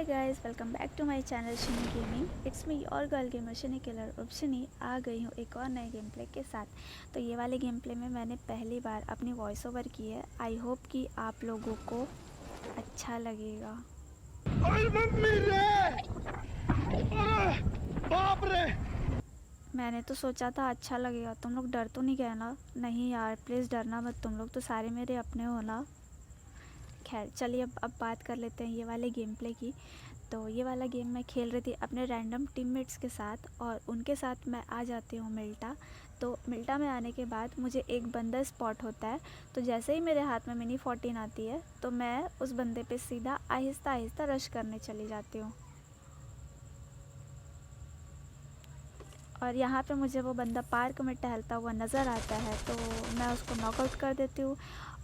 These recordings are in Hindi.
Hi guys, welcome back to my channel Shani gaming. It's me और गर्ल गेमर शनी किलर और शनी आ गई हूँ एक और नए गेम प्ले के साथ। तो ये वाले गेम प्ले में मैंने पहली बार अपनी वॉइस ओवर की है। आई होप कि आप लोगों को अच्छा लगेगा। ओए मम्मी रे! अरे बाप रे! मैंने तो सोचा था अच्छा लगेगा। तुम लोग डर तो नहीं गए ना? नहीं यार, प्लीज़ डरना मत, तुम लोग तो सारे मेरे अपने हो ना। खैर चलिए अब बात कर लेते हैं ये वाले गेम प्ले की। तो ये वाला गेम मैं खेल रही थी अपने रैंडम टीममेट्स के साथ और उनके साथ मैं आ जाती हूँ मिल्टा। तो मिल्टा में आने के बाद मुझे एक बंदा स्पॉट होता है। तो जैसे ही मेरे हाथ में मिनी 14 आती है तो मैं उस बंदे पे सीधा आहिस्ता आहिस्ता रश करने चली जाती हूँ। और यहाँ पे मुझे वो बंदा पार्क में टहलता हुआ नज़र आता है तो मैं उसको नॉकआउट कर देती हूँ।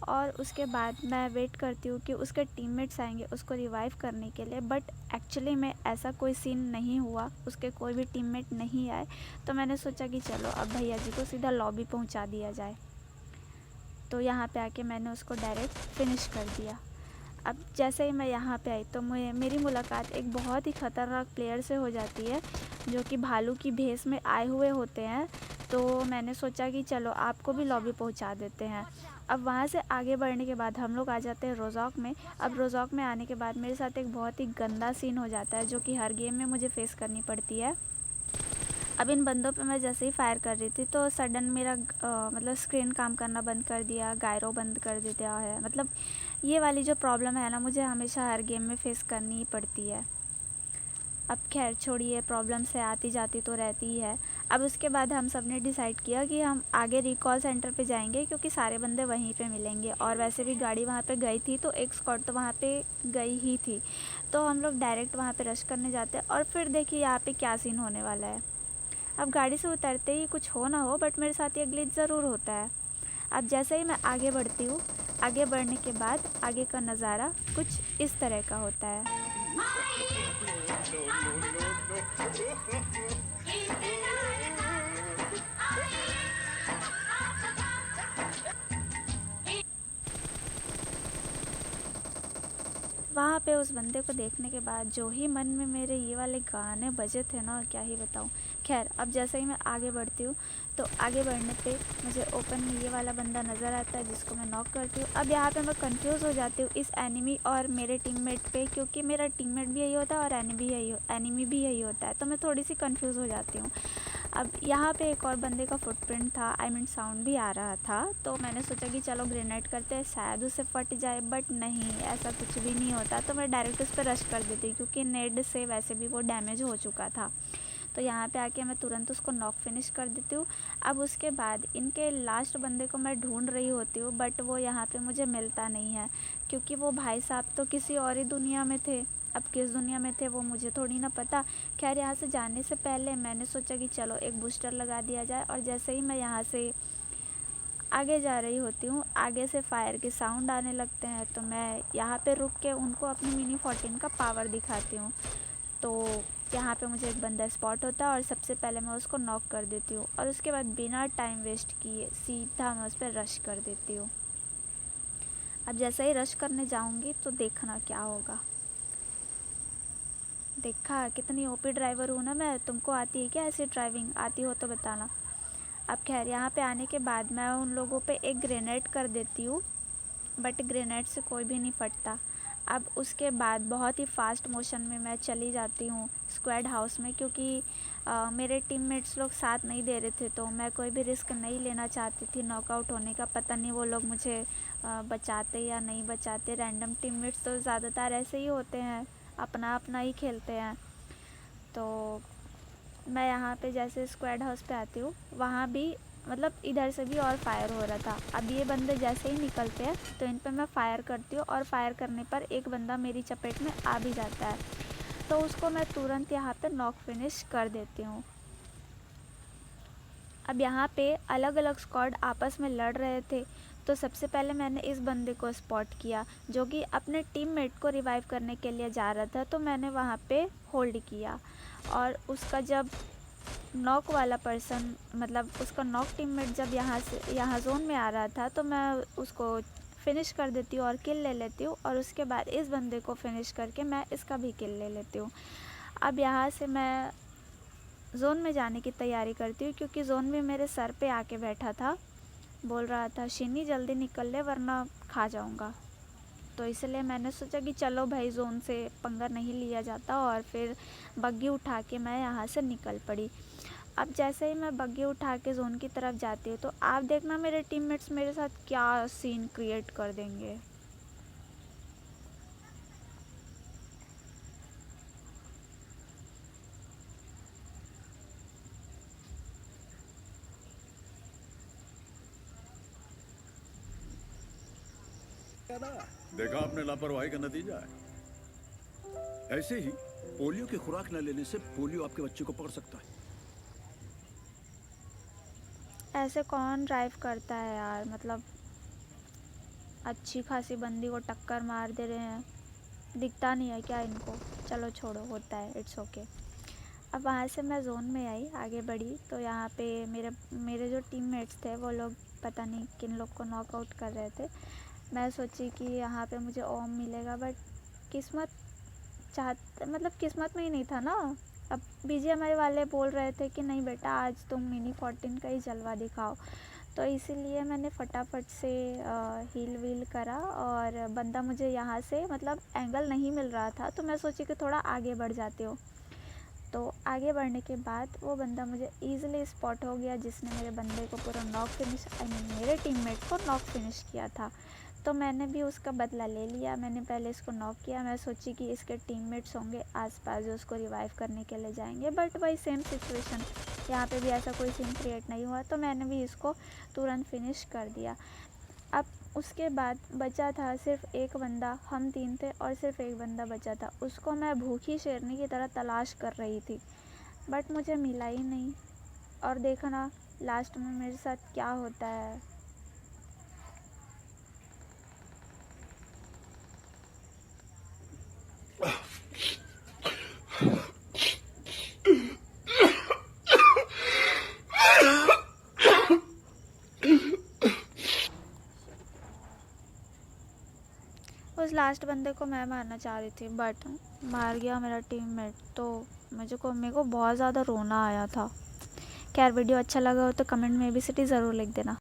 और उसके बाद मैं वेट करती हूँ कि उसके टीममेट्स आएंगे उसको रिवाइव करने के लिए। बट एक्चुअली में ऐसा कोई सीन नहीं हुआ, उसके कोई भी टीममेट नहीं आए। तो मैंने सोचा कि चलो अब भैया जी को सीधा लॉबी पहुँचा दिया जाए। तो यहाँ पे आके मैंने उसको डायरेक्ट फिनिश कर दिया। अब जैसे ही मैं यहाँ पे आई तो मेरी मुलाकात एक बहुत ही ख़तरनाक प्लेयर से हो जाती है जो कि भालू की भेस में आए हुए होते हैं। तो मैंने सोचा कि चलो आपको भी लॉबी पहुँचा देते हैं। अब वहाँ से आगे बढ़ने के बाद हम लोग आ जाते हैं रोज़ॉक में। अब रोज़ॉक में आने के बाद मेरे साथ एक बहुत ही गंदा सीन हो जाता है जो कि हर गेम में मुझे फेस करनी पड़ती है। अब इन बंदों पे मैं जैसे ही फायर कर रही थी तो सडन मेरा मतलब स्क्रीन काम करना बंद कर दिया, गायरो बंद कर दिया है। मतलब ये वाली जो प्रॉब्लम है ना, मुझे हमेशा हर गेम में फेस करनी ही पड़ती है। अब खैर छोड़िए, प्रॉब्लम से आती जाती तो रहती ही है। अब उसके बाद हम सब ने डिसाइड किया कि हम आगे रिकॉल सेंटर पे जाएंगे क्योंकि सारे बंदे वहीं पे मिलेंगे और वैसे भी गाड़ी वहाँ पे गई थी तो एक स्क्वाड तो वहाँ पे गई ही थी। तो हम लोग डायरेक्ट वहाँ पे रश करने जाते हैं और फिर देखिए यहाँ पे क्या सीन होने वाला है। अब गाड़ी से उतरते ही कुछ हो ना हो बट मेरे साथ ये ग्लिच ज़रूर होता है। अब जैसे ही मैं आगे बढ़ती हूँ, आगे बढ़ने के बाद आगे का नज़ारा कुछ इस तरह का होता है। वहाँ पे उस बंदे को देखने के बाद जो ही मन में मेरे ये वाले गाने बजे थे ना, क्या ही बताऊँ। खैर अब जैसे ही मैं आगे बढ़ती हूँ तो आगे बढ़ने पे मुझे ओपन में ये वाला बंदा नज़र आता है जिसको मैं नॉक करती हूँ। अब यहाँ पे मैं कंफ्यूज हो जाती हूँ इस एनिमी और मेरे टीममेट पे, क्योंकि मेरा टीममेट भी यही होता है और एनिमी भी यही होता है। तो मैं थोड़ी सी कंफ्यूज हो जाती हूँ। अब यहाँ पे एक और बंदे का फुटप्रिंट था, आई मीन साउंड भी आ रहा था। तो मैंने सोचा कि चलो ग्रेनेड करते हैं, शायद उसे फट जाए। बट नहीं, ऐसा कुछ भी नहीं होता। तो मैं डायरेक्ट उस पर रश कर देती क्योंकि नेड से वैसे भी वो डैमेज हो चुका था। तो यहाँ पे आके मैं तुरंत उसको नॉक फिनिश कर देती हूँ। अब उसके बाद इनके लास्ट बंदे को मैं ढूंढ रही होती हूँ बट वो यहाँ पे मुझे मिलता नहीं है क्योंकि वो भाई साहब तो किसी और ही दुनिया में थे। अब किस दुनिया में थे वो मुझे थोड़ी ना पता। खैर यहाँ से जाने से पहले मैंने सोचा कि चलो एक बूस्टर लगा दिया जाए। और जैसे ही मैं यहाँ से आगे जा रही होती हूँ, आगे से फायर के साउंड आने लगते हैं। तो मैं यहाँ पे रुक के उनको अपनी मिनी 14 का पावर दिखाती हूँ। तो यहाँ पे मुझे एक बंदा स्पॉट होता है और सबसे पहले मैं उसको नॉक कर देती हूँ और उसके बाद बिना टाइम वेस्ट किए सीधा मैं उस पर रश कर देती हूँ। अब जैसे ही रश करने जाऊँगी तो देखना क्या होगा। देखा कितनी ओपी ड्राइवर हूँ ना मैं। तुमको आती है क्या ऐसी ड्राइविंग? आती हो तो बताना। अब खैर यहाँ पे आने के बाद मैं उन लोगों पे एक ग्रेनेड कर देती हूँ बट ग्रेनेड से कोई भी नहीं फटता। अब उसके बाद बहुत ही फास्ट मोशन में मैं चली जाती हूँ स्क्वाड हाउस में क्योंकि मेरे टीममेट्स लोग साथ नहीं दे रहे थे। तो मैं कोई भी रिस्क नहीं लेना चाहती थी नॉकआउट होने का। पता नहीं वो लोग मुझे बचाते या नहीं बचाते। रैंडम टीममेट्स तो ज़्यादातर ऐसे ही होते हैं, अपना अपना ही खेलते हैं। तो मैं यहाँ पे जैसे स्क्वाड हाउस पे आती हूँ वहाँ भी मतलब इधर से भी और फायर हो रहा था। अब ये बंदे जैसे ही निकलते हैं तो इन पर मैं फ़ायर करती हूँ और फायर करने पर एक बंदा मेरी चपेट में आ भी जाता है। तो उसको मैं तुरंत यहाँ पे नॉक फिनिश कर देती हूँ। अब यहाँ पे अलग अलग स्क्वाड आपस में लड़ रहे थे। तो सबसे पहले मैंने इस बंदे को स्पॉट किया जो कि अपने टीममेट को रिवाइव करने के लिए जा रहा था। तो मैंने वहाँ पे होल्ड किया और उसका जब नॉक वाला पर्सन मतलब उसका नॉक टीममेट जब यहाँ जोन में आ रहा था तो मैं उसको फिनिश कर देती हूँ और किल ले लेती हूँ, और उसके बाद इस बंदे को फिनिश करके मैं इसका भी किल ले लेती हूँ। अब यहाँ से मैं जोन में जाने की तैयारी करती हूँ, क्योंकि जोन भी मेरे सर पे आके बैठा था, बोल रहा था शिनी जल्दी निकल ले वरना खा जाऊँगा। तो इसलिए मैंने सोचा कि चलो भाई जोन से पंगा नहीं लिया जाता, और फिर बग्गी उठा के मैं यहाँ से निकल पड़ी। अब जैसे ही मैं बग्गी उठा के जोन की तरफ जाती हूँ तो आप देखना मेरे टीममेट्स मेरे साथ क्या सीन क्रिएट कर देंगे। देखा आपने लापरवाही का नतीजा है। ऐसे ही पोलियो की खुराक न लेने से पोलियो आपके बच्चे को पकड़ सकता है। ऐसे कौन ड्राइव करता है यार, मतलब अच्छी खासी बंदी को टक्कर मार दे रहे हैं, दिखता नहीं है क्या इनको। चलो छोड़ो, होता है, इट्स ओके। अब वहाँ से मैं जोन में आई, आगे बढ़ी, तो यहाँ पे मेरे जो टीममेट्स थे वो लोग पता नहीं किन लोग को नॉकआउट कर रहे थे। मैं सोची कि यहाँ पे मुझे ओम मिलेगा, बट किस्मत मतलब किस्मत में ही नहीं था ना। अब बीजीएमआई वाले बोल रहे थे कि नहीं बेटा आज तुम मिनी 14 का ही जलवा दिखाओ, तो इसीलिए मैंने फटाफट से हील वील करा, और बंदा मुझे यहाँ से मतलब एंगल नहीं मिल रहा था, तो मैं सोची कि थोड़ा आगे बढ़ जाती हूँ। तो आगे बढ़ने के बाद वो बंदा मुझे ईज़िली स्पॉट हो गया, जिसने मेरे बंदे को पूरा नॉक फिनिश मेरे टीममेट को नॉक फिनिश किया था। तो मैंने भी उसका बदला ले लिया, मैंने पहले इसको नॉक किया। मैं सोची कि इसके टीममेट्स होंगे आसपास जो उसको रिवाइव करने के लिए जाएंगे, बट वही सेम सिचुएशन, यहाँ पे भी ऐसा कोई सीन क्रिएट नहीं हुआ, तो मैंने भी इसको तुरंत फिनिश कर दिया। अब उसके बाद बचा था सिर्फ एक बंदा, हम 3 थे और सिर्फ एक बंदा बचा था। उसको मैं भूखी शेरनी की तरह तलाश कर रही थी, बट मुझे मिला ही नहीं। और देखना लास्ट में मेरे साथ क्या होता है। उस लास्ट बंदे को मैं मारना चाह रही थी, बट मार गया मेरा टीममेट, तो मेरे को बहुत ज़्यादा रोना आया था। खैर वीडियो अच्छा लगा हो तो कमेंट में ABCD ज़रूर लिख देना।